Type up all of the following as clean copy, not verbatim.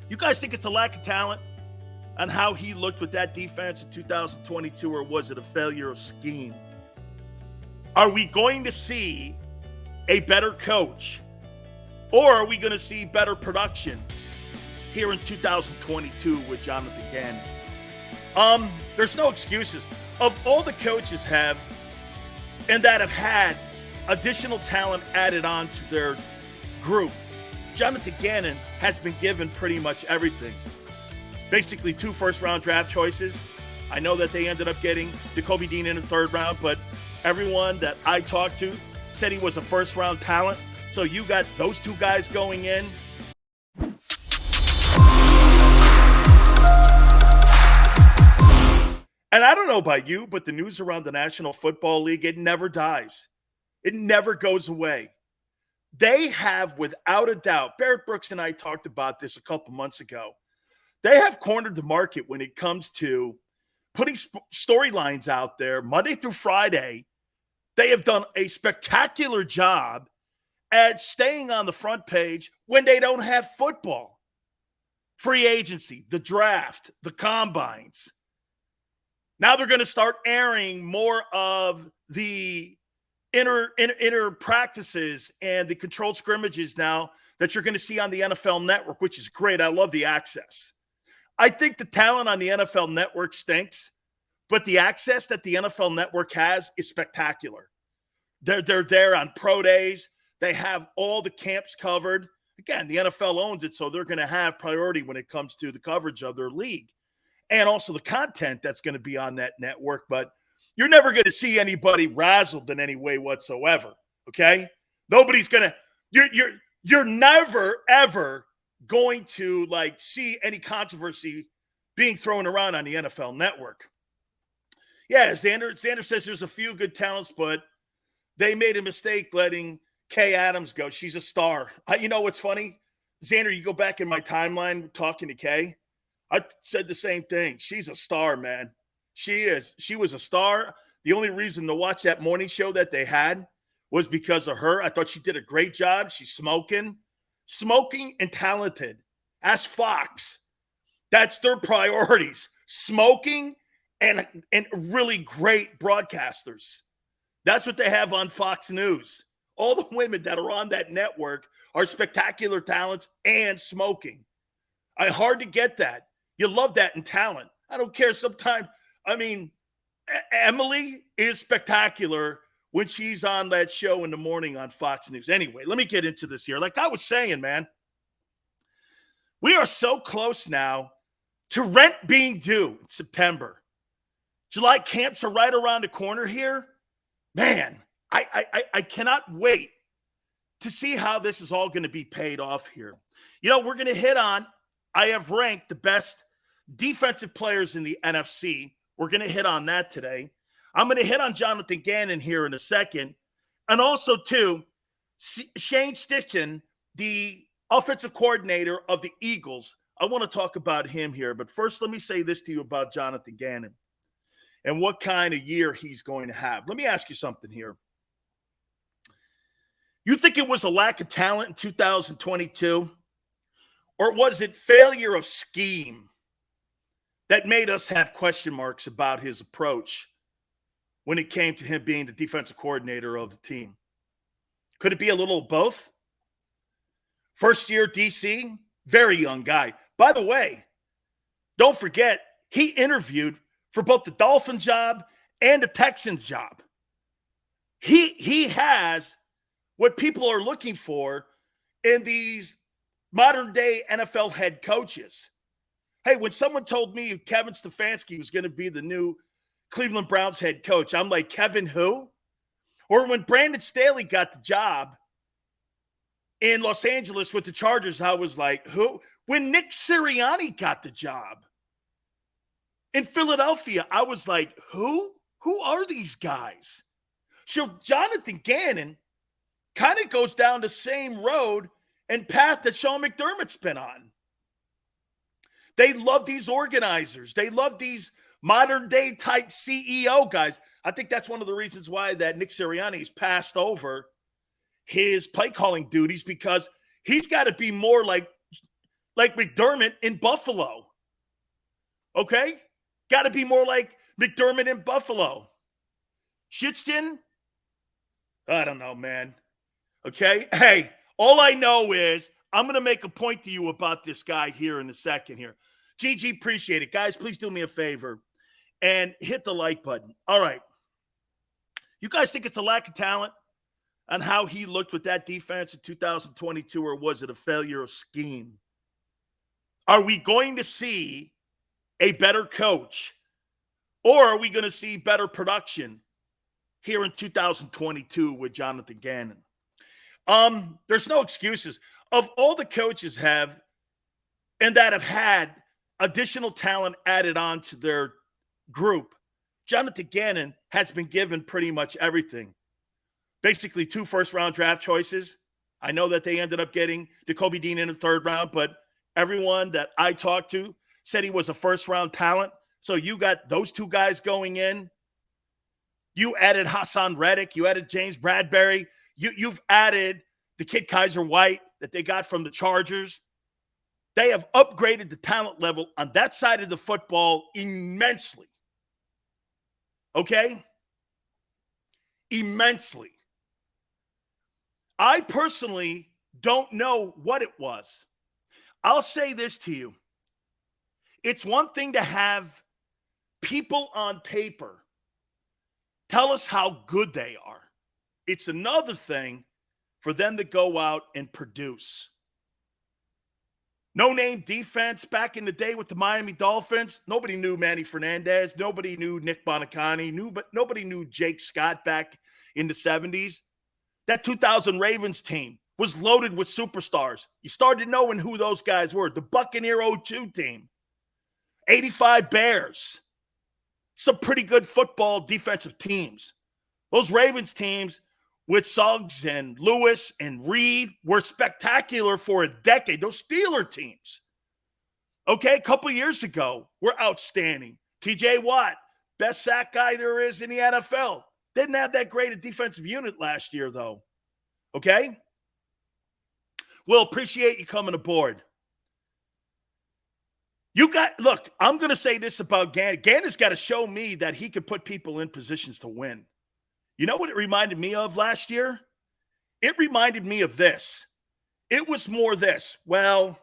You guys think it's a lack of talent on how he looked with that defense in 2022, or was it a failure of scheme? Are we going to see a better coach, or are we going to see better production here in 2022 with Jonathan Gannon? There's no excuses. Of all the coaches that have had additional talent added on to their group, Jonathan Gannon has been given pretty much everything. Basically 2 first-round draft choices. I know that they ended up getting Jacoby Dean in the 3rd round, but everyone that I talked to said he was a first-round talent. So you got those 2 guys going in. And I don't know about you, but the news around the National Football League, it never dies. It never goes away. They have, without a doubt, Barrett Brooks and I talked about this a couple months ago. They have cornered the market when it comes to putting storylines out there Monday through Friday. They have done a spectacular job at staying on the front page when they don't have football. Free agency, the draft, the combines. Now they're going to start airing more of the inner practices and the controlled scrimmages now that you're going to see on the NFL Network, which is great. I love the access. I think the talent on the NFL Network stinks, but the access that the NFL Network has is spectacular. They're there on pro days. They have all the camps covered. Again, the NFL owns it, so they're going to have priority when it comes to the coverage of their league and also the content that's going to be on that network. But you're never going to see anybody razzled in any way whatsoever, okay? Nobody's going to – you're never, ever going to, see any controversy being thrown around on the NFL Network. Yeah, Xander says there's a few good talents, but they made a mistake letting Kay Adams go. She's a star. You know what's funny? Xander, you go back in my timeline talking to Kay. I said the same thing. She's a star, man. She is. She was a star. The only reason to watch that morning show that they had was because of her. I thought she did a great job. She's smoking and talented. Ask Fox. That's their priorities. Smoking and really great broadcasters. That's what they have on Fox News. All the women that are on that network are spectacular talents and smoking. Hard to get that. You love that in talent. I don't care sometimes. I mean, Emily is spectacular when she's on that show in the morning on Fox News. Anyway, let me get into this here. Like I was saying, man, we are so close now to rent being due in September. July camps are right around the corner here. Man, I cannot wait to see how this is all going to be paid off here. You know, we're going to hit on, I have ranked the best defensive players in the NFC. We're going to hit on that today. I'm going to hit on Jonathan Gannon here in a second. And also, too, Shane Steichen, the offensive coordinator of the Eagles. I want to talk about him here. But first, let me say this to you about Jonathan Gannon and what kind of year he's going to have. Let me ask you something here. You think it was a lack of talent in 2022? Or was it failure of scheme that made us have question marks about his approach when it came to him being the defensive coordinator of the team? Could it be a little of both? First year DC, very young guy. By the way, don't forget, he interviewed for both the Dolphin job and the Texans job. He has what people are looking for in these modern day NFL head coaches. Hey, when someone told me Kevin Stefanski was going to be the new Cleveland Browns head coach, I'm like, Kevin who? Or when Brandon Staley got the job in Los Angeles with the Chargers, I was like, who? When Nick Sirianni got the job in Philadelphia, I was like, who? Who are these guys? So Jonathan Gannon kind of goes down the same road and path that Sean McDermott's been on. They love these organizers. They love these modern-day type CEO guys. I think that's one of the reasons why that Nick Sirianni's passed over his play calling duties, because he's got to be more like like McDermott in Buffalo. Okay? Got to be more like McDermott in Buffalo. Schittston? I don't know, man. Okay? Hey, all I know is I'm going to make a point to you about this guy here in a second here. GG, appreciate it. Guys, please do me a favor and hit the like button. All right. You guys think it's a lack of talent on how he looked with that defense in 2022, or was it a failure of scheme? Are we going to see a better coach, or are we going to see better production here in 2022 with Jonathan Gannon? There's no excuses. Of all the coaches that have had additional talent added on to their group, Jonathan Gannon has been given pretty much everything. Basically 2 first-round draft choices. I know that they ended up getting Jacoby Dean in the 3rd round, but everyone that I talked to said he was a first-round talent. So you got those 2 guys going in. You added Hassan Reddick. You added James Bradbury. You've added the kid Kaiser White that they got from the Chargers. They have upgraded the talent level on that side of the football immensely. Okay? Immensely. I personally don't know what it was. I'll say this to you. It's one thing to have people on paper tell us how good they are. It's another thing for them to go out and produce. No-name defense back in the day with the Miami Dolphins. Nobody knew Manny Fernandez. Nobody knew Nick Bonacani. But nobody knew Jake Scott back in the 70s. That 2000 Ravens team was loaded with superstars. You started knowing who those guys were. The Buccaneer 02 team. 85 Bears. Some pretty good football defensive teams. Those Ravens teams with Suggs and Lewis and Reed were spectacular for a decade. Those Steeler teams, okay, a couple years ago, were outstanding. TJ Watt, best sack guy there is in the NFL. Didn't have that great a defensive unit last year, though. Okay? Will, appreciate you coming aboard. Look, I'm going to say this about Gannon. Gannon's got to show me that he can put people in positions to win. You know what it reminded me of last year? It reminded me of this. It was more this. Well,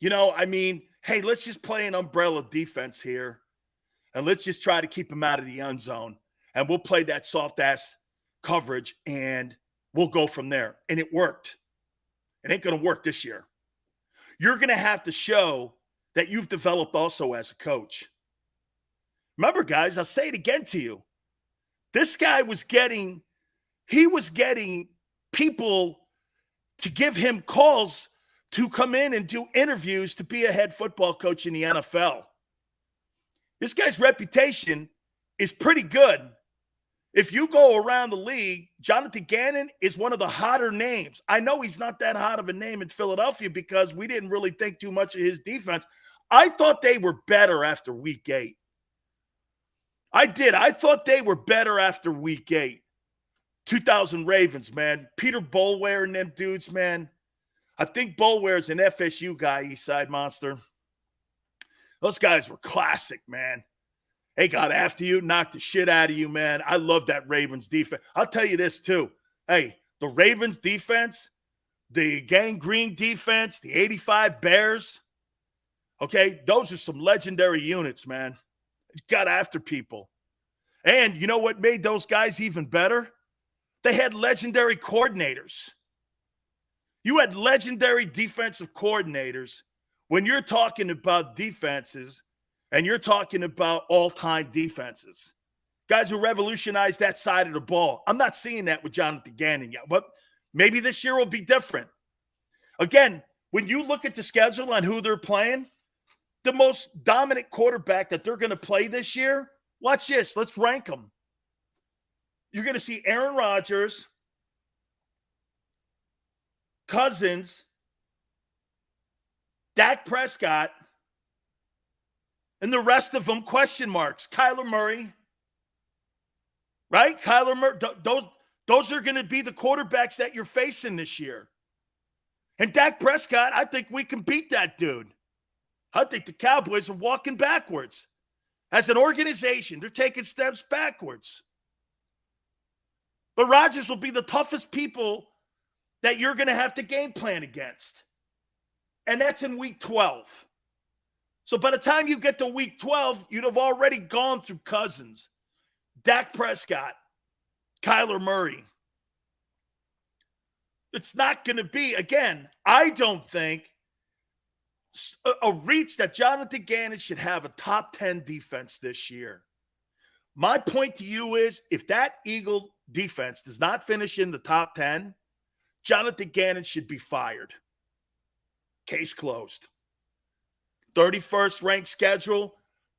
hey, let's just play an umbrella defense here, and let's just try to keep him out of the end zone, and we'll play that soft-ass coverage, and we'll go from there. And it worked. It ain't going to work this year. You're going to have to show that you've developed also as a coach. Remember, guys, I'll say it again to you. This guy was getting people to give him calls to come in and do interviews to be a head football coach in the NFL. This guy's reputation is pretty good. If you go around the league, Jonathan Gannon is one of the hotter names. I know he's not that hot of a name in Philadelphia because we didn't really think too much of his defense. I thought they were better after week 8. I did. I thought they were better after week 8. 2000 Ravens, man. Peter Boulware and them dudes, man. I think Boulware's an FSU guy, East Side Monster. Those guys were classic, man. They got after you, knocked the shit out of you, man. I love that Ravens defense. I'll tell you this, too. Hey, the Ravens defense, the Gang Green defense, the 85 Bears, okay, those are some legendary units, man. Got after people. And you know what made those guys even better? They had legendary coordinators. You had legendary defensive coordinators when you're talking about defenses and you're talking about all-time defenses. Guys who revolutionized that side of the ball. I'm not seeing that with Jonathan Gannon yet, but maybe this year will be different. Again, when you look at the schedule and who they're playing, the most dominant quarterback that they're going to play this year, watch this. Let's rank them. You're going to see Aaron Rodgers, Cousins, Dak Prescott, and the rest of them question marks. Kyler Murray, right? Kyler Murray. Those are going to be the quarterbacks that you're facing this year. And Dak Prescott, I think we can beat that dude. I think the Cowboys are walking backwards. As an organization, they're taking steps backwards. But Rodgers will be the toughest people that you're going to have to game plan against. And that's in week 12. So by the time you get to week 12, you'd have already gone through Cousins, Dak Prescott, Kyler Murray. It's not going to be, again, I don't think a reach that Jonathan Gannon should have a top 10 defense this year. My point to you is, if that Eagle defense does not finish in the top 10, Jonathan Gannon should be fired. Case closed. 31st ranked schedule.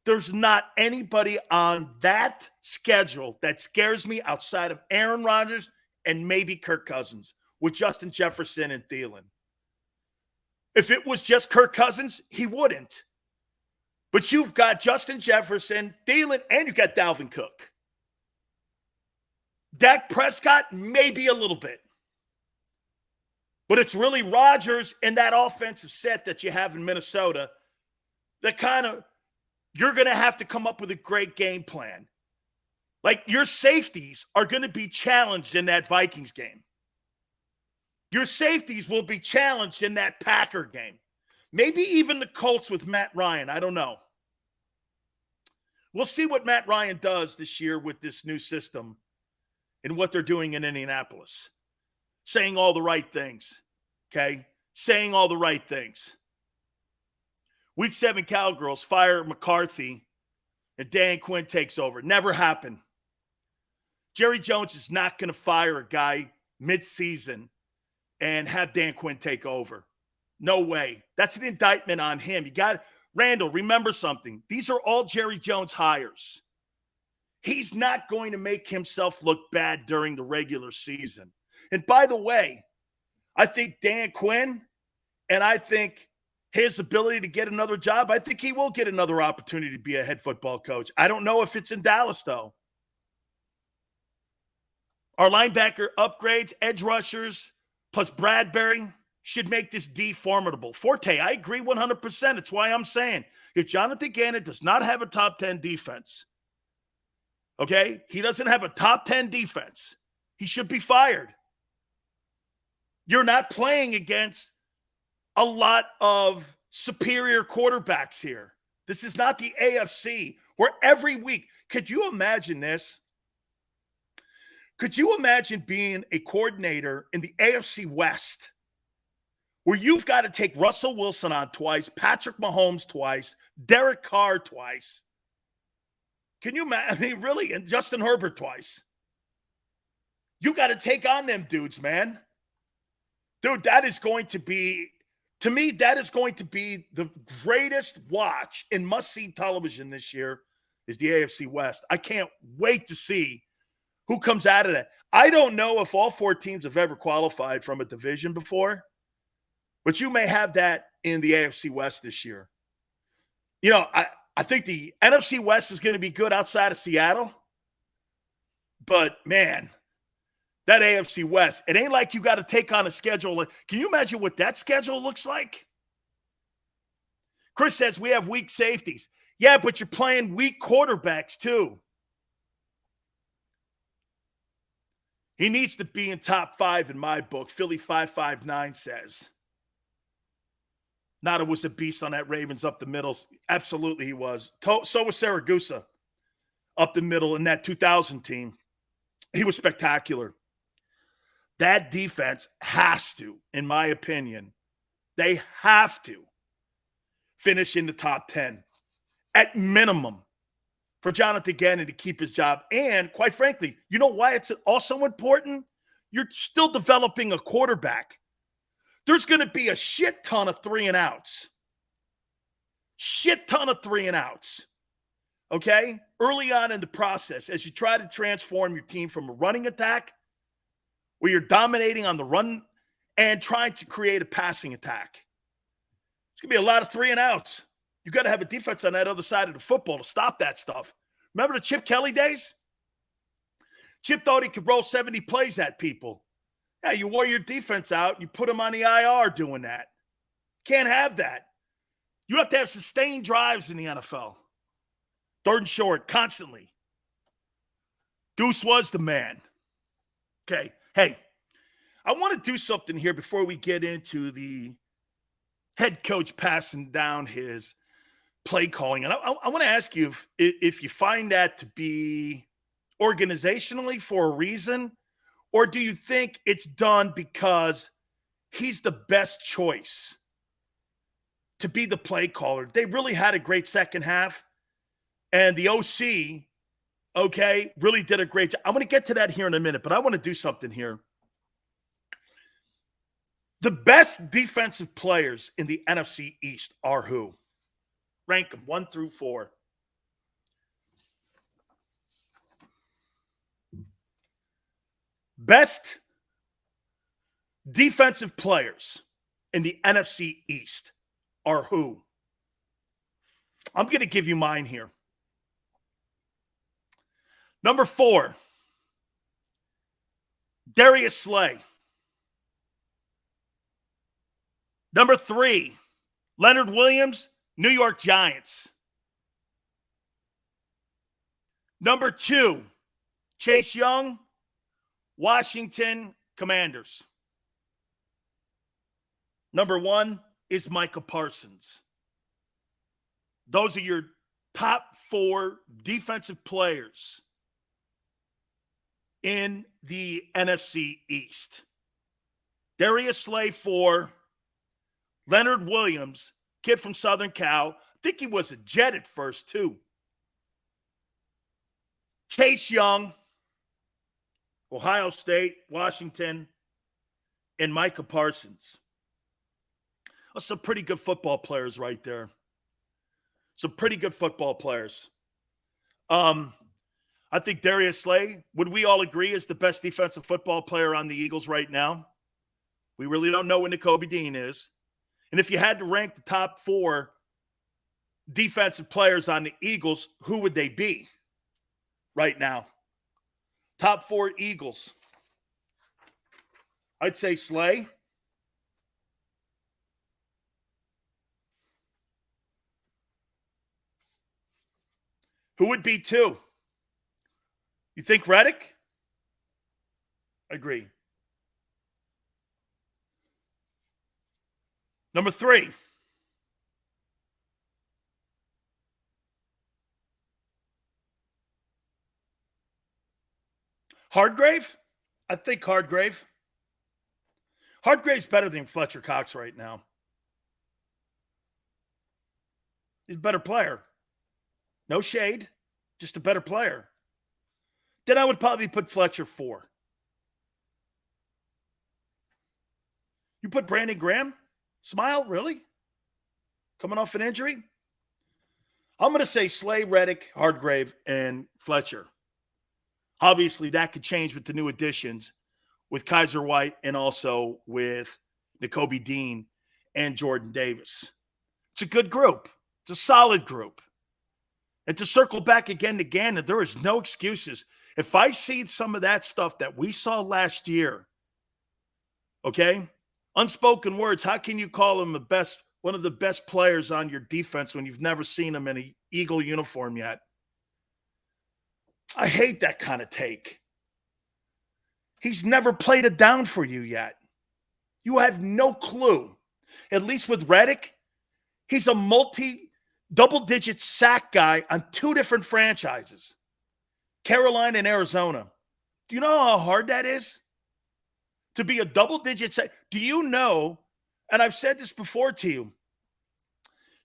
There's not anybody on that schedule that scares me outside of Aaron Rodgers and maybe Kirk Cousins with Justin Jefferson and Thielen. If it was just Kirk Cousins, he wouldn't. But you've got Justin Jefferson, Thielen, and you've got Dalvin Cook. Dak Prescott, maybe a little bit. But it's really Rodgers and that offensive set that you have in Minnesota that kind of, you're going to have to come up with a great game plan. Like, your safeties are going to be challenged in that Vikings game. Your safeties will be challenged in that Packer game. Maybe even the Colts with Matt Ryan. I don't know. We'll see what Matt Ryan does this year with this new system and what they're doing in Indianapolis. Saying all the right things, okay? Saying all the right things. Week 7 Cowgirls fire McCarthy and Dan Quinn takes over. Never happened. Jerry Jones is not going to fire a guy mid-season and have Dan Quinn take over. No way. That's an indictment on him. You got Randall, remember something. These are all Jerry Jones hires. He's not going to make himself look bad during the regular season. And by the way, I think Dan Quinn, and I think his ability to get another job, I think he will get another opportunity to be a head football coach. I don't know if it's in Dallas, though. Our linebacker upgrades, edge rushers, plus Bradbury should make this D formidable. Forte, I agree 100%. It's why I'm saying if Jonathan Gannon does not have a top 10 defense, okay, he doesn't have a top 10 defense, he should be fired. You're not playing against a lot of superior quarterbacks here. This is not the AFC where every week, could you imagine this? Could you imagine being a coordinator in the AFC West where you've got to take Russell Wilson on twice, Patrick Mahomes twice, Derek Carr twice? Can you imagine? I mean, really, and Justin Herbert twice. You got to take on them dudes, man. Dude, that is going to be, to me, that is going to be the greatest watch in must-see television this year is the AFC West. I can't wait to see who comes out of that. I don't know if all 4 teams have ever qualified from a division before, but you may have that in the AFC West this year. You know, I think the NFC West is going to be good outside of Seattle, but, man, that AFC West, it ain't like you got to take on a schedule. Can you imagine what that schedule looks like? Chris says we have weak safeties. Yeah, but you're playing weak quarterbacks too. He needs to be in top 5 in my book. Philly 559 says. Nada was a beast on that Ravens up the middle. Absolutely he was. So was Saragusa up the middle in that 2000 team. He was spectacular. That defense has to, in my opinion, they have to finish in the top 10 at minimum for Jonathan Gannon to keep his job. And quite frankly, you know why it's also important? You're still developing a quarterback. There's going to be a shit ton of 3-and-outs. Shit ton of 3-and-outs. Okay? Early on in the process, as you try to transform your team from a running attack where you're dominating on the run and trying to create a passing attack. It's going to be a lot of 3-and-outs. You got to have a defense on that other side of the football to stop that stuff. Remember the Chip Kelly days? Chip thought he could roll 70 plays at people. Yeah, you wore your defense out. You put them on the IR doing that. Can't have that. You have to have sustained drives in the NFL. Third and short, constantly. Deuce was the man. Okay. Hey, I want to do something here before we get into the head coach passing down his play calling. And I want to ask you if you find that to be organizationally for a reason, or do you think it's done because he's the best choice to be the play caller? They really had a great second half, and the OC, okay, really did a great job. I'm going to get to that here in a minute, but I want to do something here. The best defensive players in the NFC East are who? Rank them 1 through 4. Best defensive players in the NFC East are who? I'm going to give you mine here. Number 4, Darius Slay. Number 3, Leonard Williams, New York Giants. Number 2, Chase Young, Washington Commanders. Number 1 is Micah Parsons. Those are your top 4 defensive players in the NFC East. Darius Slay 4, Leonard Williams, kid from Southern Cal. I think he was a Jet at first, too. Chase Young, Ohio State, Washington, and Micah Parsons. That's some pretty good football players right there. Some pretty good football players. I think Darius Slay, would we all agree, is the best defensive football player on the Eagles right now? We really don't know what Nakobe Dean is. And if you had to rank the top 4 defensive players on the Eagles, who would they be right now? Top 4 Eagles. I'd say Slay. Who would be 2? You think Reddick? Agree. Number 3. Hardgrave? I think Hardgrave. Hardgrave's better than Fletcher Cox right now. He's a better player. No shade, just a better player. Then I would probably put Fletcher 4. You put Brandon Graham? Smile? Really? Coming off an injury? I'm going to say Slay, Reddick, Hardgrave, and Fletcher. Obviously, that could change with the new additions with Kaiser White and also with Nakobe Dean and Jordan Davis. It's a good group. It's a solid group. And to circle back again to Gannon, there is no excuses. If I see some of that stuff that we saw last year, okay, unspoken words, how can you call him one of the best players on your defense when you've never seen him in an Eagle uniform yet? I hate that kind of take. He's never played it down for you yet. You have no clue. At least with Reddick, he's a double-digit sack guy on 2 different franchises, Carolina and Arizona. Do you know how hard that is? To be a double-digit sack. Do you know, and I've said this before to you,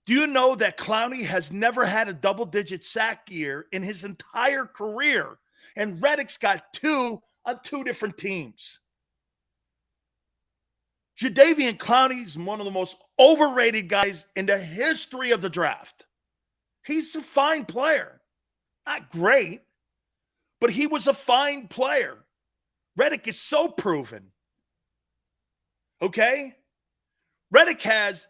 do you know that Clowney has never had a double-digit sack year in his entire career? And Reddick's got 2 on 2 different teams. Jadeveon Clowney is one of the most overrated guys in the history of the draft. He's a fine player. Not great, but he was a fine player. Reddick is so proven. Okay? Reddick has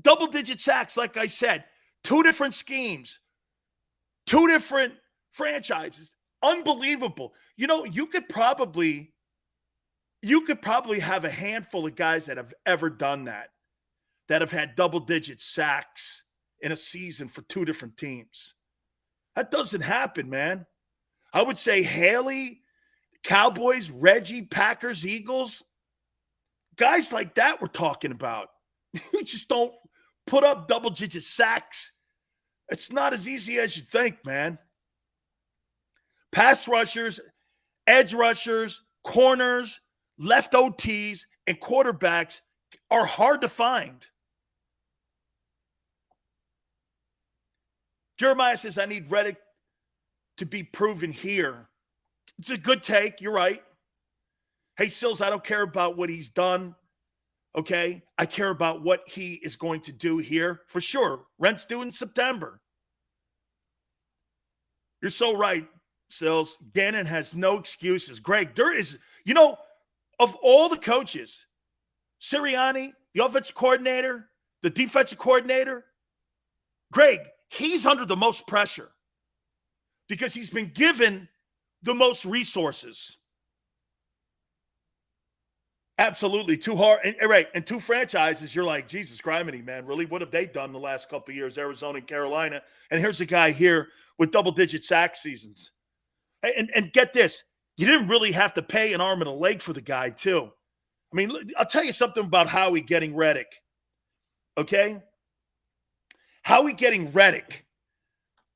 double-digit sacks, like I said. 2 different schemes. 2 different franchises. Unbelievable. You know, you could probably You could probably have a handful of guys that have ever done that have had double-digit sacks in a season for two different teams. That doesn't happen, man. I would say Haley, Cowboys, Reggie, Packers, Eagles, guys like that we're talking about. You just don't put up double-digit sacks. It's not as easy as you think, man. Pass rushers, edge rushers, corners, left OTs, and quarterbacks are hard to find. Jeremiah says, I need Reddick to be proven here. It's a good take. You're right. Hey, Sills, I don't care about what he's done. Okay? I care about what he is going to do here. For sure. Rent's due in September. You're so right, Sills. Gannon has no excuses. Greg, there is, of all the coaches, Sirianni, the offensive coordinator, the defensive coordinator, Greg, he's under the most pressure because he's been given the most resources. Absolutely. Too hard. And, right. And two franchises, you're like, Jesus Criminy, man, really? What have they done the last couple of years, Arizona and Carolina? And here's a guy here with double-digit sack seasons. And get this, you didn't really have to pay an arm and a leg for the guy, too. I mean, I'll tell you something about Howie getting Reddick, okay? Howie getting Reddick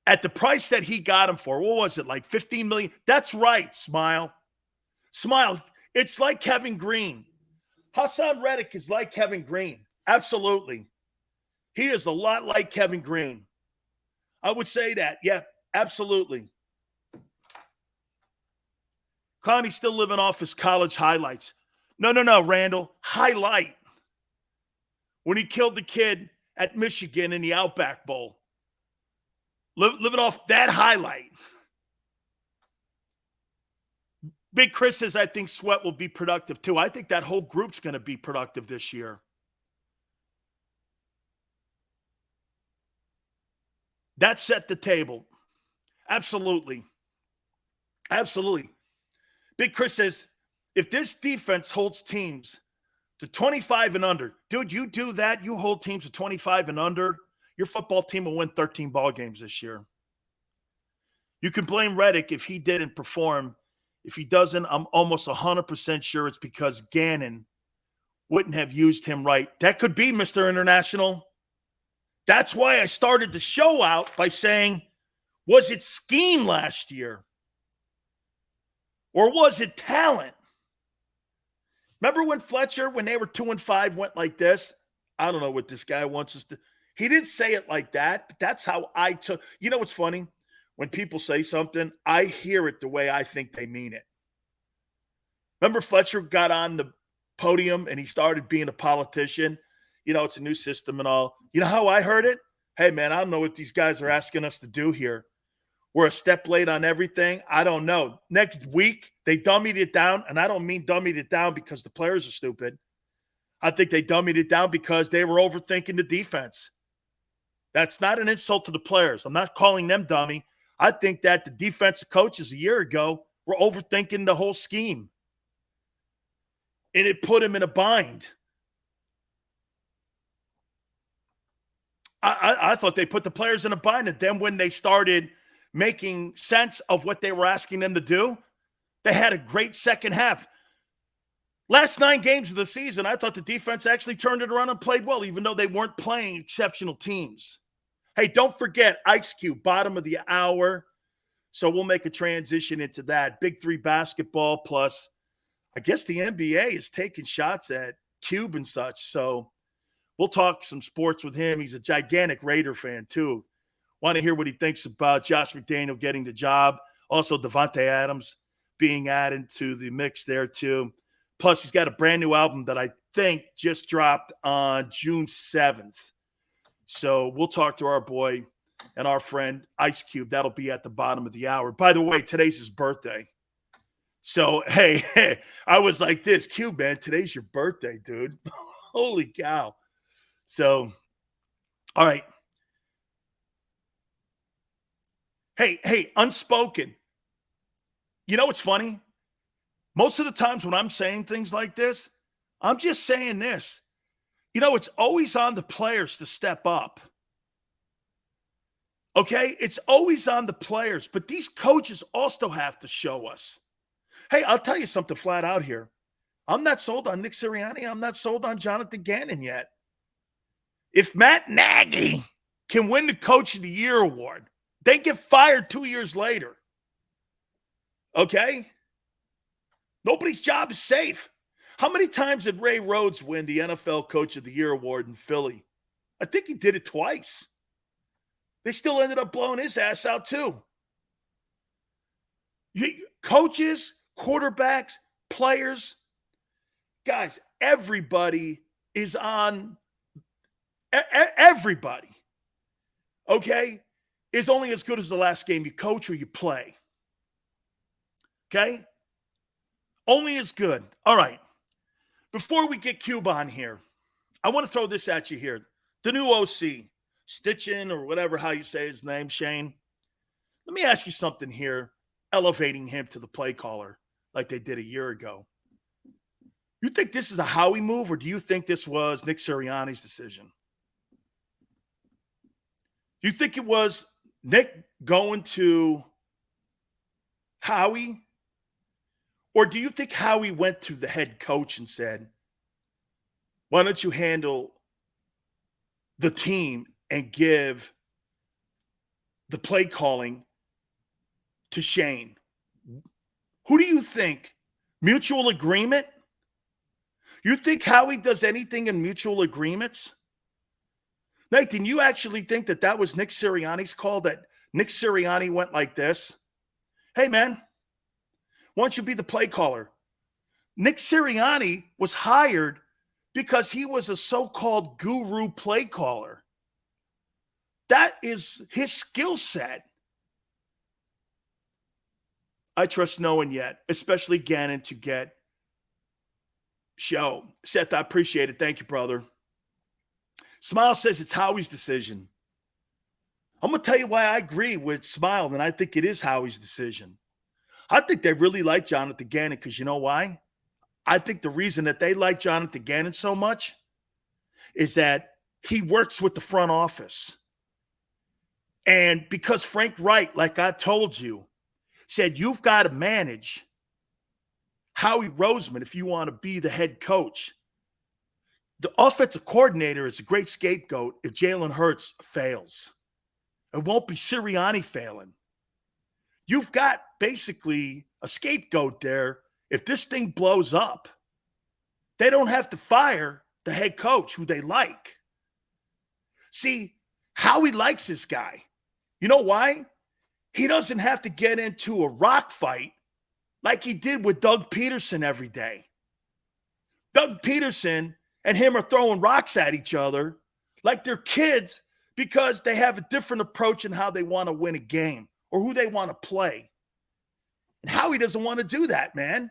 at the price that he got him for, what was it, like $15 million? That's right, Smile. Smile. It's like Kevin Green. Hassan Reddick is like Kevin Green. Absolutely. He is a lot like Kevin Green. I would say that. Yeah, absolutely. Clowney's still living off his college highlights. No, Randall. Highlight. When he killed the kid at Michigan in the Outback Bowl. Living off that highlight. Big Chris says, I think Sweat will be productive too. I think that whole group's going to be productive this year. That set the table. Absolutely. Absolutely. Big Chris says, if this defense holds teams to 25 and under, dude, you do that, you hold teams to 25 and under, your football team will win 13 ball games this year. You can blame Reddick if he didn't perform. If he doesn't, I'm almost 100% sure it's because Gannon wouldn't have used him right. That could be, Mr. International. That's why I started the show out by saying, was it scheme last year? Or was it talent? Remember when Fletcher, when they were 2-5, went like this? I don't know what this guy wants us to. He didn't say it like that, but that's how I took. You know what's funny? When people say something, I hear it the way I think they mean it. Remember Fletcher got on the podium and he started being a politician? It's a new system and all. You know how I heard it? Hey, man, I don't know what these guys are asking us to do here. We're a step late on everything. I don't know. Next week, they dummied it down, and I don't mean dummied it down because the players are stupid. I think they dummied it down because they were overthinking the defense. That's not an insult to the players. I'm not calling them dummy. I think that the defensive coaches a year ago were overthinking the whole scheme. And it put him in a bind. I thought they put the players in a bind, and then when they started making sense of what they were asking them to do, they had a great second half. Last 9 games of the season, I thought the defense actually turned it around and played well, even though they weren't playing exceptional teams. Hey, don't forget Ice Cube, bottom of the hour. So we'll make a transition into that. Big 3 basketball plus, I guess the NBA is taking shots at Cube and such. So we'll talk some sports with him. He's a gigantic Raider fan too. Want to hear what he thinks about Josh McDaniel getting the job. Also, Devontae Adams being added to the mix there too. Plus, he's got a brand new album that I think just dropped on June 7th. So we'll talk to our boy and our friend Ice Cube. That'll be at the bottom of the hour. By the way, today's his birthday. So, hey, I was like this, Cube, man, today's your birthday, dude. Holy cow. So, all right. Hey, Unspoken. You know what's funny? Most of the times when I'm saying things like this, I'm just saying this. It's always on the players to step up. Okay? It's always on the players, but these coaches also have to show us. Hey, I'll tell you something flat out here. I'm not sold on Nick Sirianni. I'm not sold on Jonathan Gannon yet. If Matt Nagy can win the Coach of the Year award, they get fired 2 years later. Okay? Nobody's job is safe. How many times did Ray Rhodes win the NFL Coach of the Year award in Philly? I think he did it twice. They still ended up blowing his ass out too. Coaches, quarterbacks, players, guys, everybody is on. Everybody, okay, is only as good as the last game you coach or you play. Okay? Only as good. All right. Before we get Cube on here, I want to throw this at you here. The new OC, Steichen or whatever, how you say his name, Shane. Let me ask you something here, elevating him to the play caller like they did a year ago. You think this is a Howie move, or do you think this was Nick Sirianni's decision? Do you think it was Nick going to Howie? Or do you think Howie went to the head coach and said, why don't you handle the team and give the play calling to Shane? Who do you think? Mutual agreement? You think Howie does anything in mutual agreements? Nathan, you actually think that was Nick Sirianni's call, that Nick Sirianni went like this? Hey, man, why don't you be the play caller? Nick Sirianni was hired because he was a so-called guru play caller. That is his skill set. I trust no one yet, especially Gannon, to get show. Seth, I appreciate it. Thank you, brother. Smile says it's Howie's decision. I'm going to tell you why I agree with Smile, and I think it is Howie's decision. I think they really like Jonathan Gannon because you know why? I think the reason that they like Jonathan Gannon so much is that he works with the front office. And because Frank Wright, like I told you, said you've got to manage Howie Roseman if you want to be the head coach. The offensive coordinator is a great scapegoat if Jalen Hurts fails. It won't be Sirianni failing. You've got basically a scapegoat there. If this thing blows up, they don't have to fire the head coach who they like. See, Howie likes this guy. You know why? He doesn't have to get into a rock fight like he did with Doug Peterson every day. Doug Peterson and him are throwing rocks at each other like they're kids because they have a different approach in how they want to win a game or who they want to play. And Howie doesn't want to do that, man.